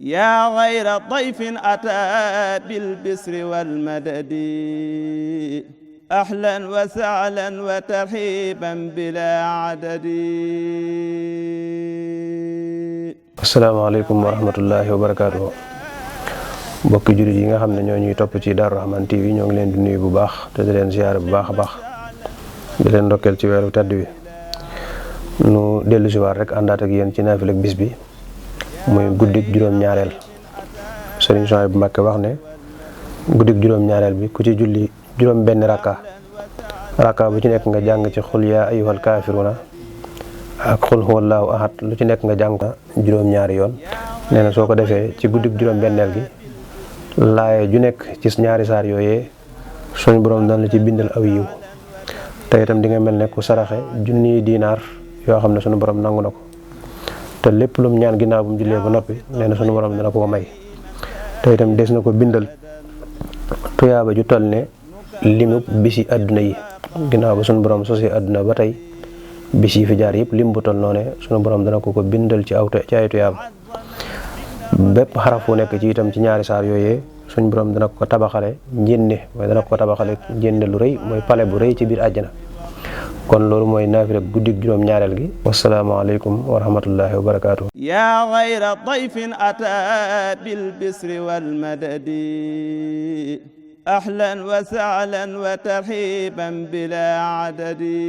yaa xayra dayfin ataa bil bisri wal madadi ahlan wa sahlan wa tarhiban bilaa adadi. asalaamaaleykum wa rahmatullahi wa barakaatuhu. mbokki jullit yi nga xam ne ñoo ñuy topp ci Darou Rahmane TV ñoo ngi leen di nuyu bu baax te di leen ziyaare bu baax a baax di leen ndokkeel ci weeru tedd wi. nu dellu si waat rek àndaat ak yéen ci naafila bis bi muy guddik juróom-ñaareel. Sëriñ Souhaïbou Mbacké wax ne guddik juróom-ñaareel bi ku ci julli juróom benn rakka bu ci nekk nga jàng ci xul yaa ayyuhal kaafiruuna ak xul huwallaahu ahad lu ci nekk nga jàng juróom-ñaari yoon. nee na soo ko defee ci guddik juróom-benneel gi laaye ju nekk ci ñaari saar yooyee suñu borom dana la ci bindal aw yiw te itam di nga mel ne ku saraxe junniy diinaar yoo xam ne suñu borom nangu na ko te lépp lum ñaan ginnaaw bu mu jullee ba noppi nee na suñu borom dana ko may te itam des na ko bindal tuyaaba ju toll ne limub bisi àdduna yi ginnaaw ba suñu borom sosi àdduna ba tey bis yi fi jaar yëpp lim bu toll noone suñu borom dana ko bindal ci ay tuyaaba. bépp xaraf wu nekk ci itam ci ñaari saar yooyee suñu borom dana ko tabaxale njénne mooy dana ko tabaxale njénne lu rëy mooy pale bu rëy ci biir àjjana. kon loolu mooy naafila guddik juróom-ñaareel gi. wasalaamaaleykum wa rahmatullahi wa barakaatu. yaa xayra dayfin ataa bil bisri wal madadi ahlan wa sahlan wa tarhiban bilaa adadi.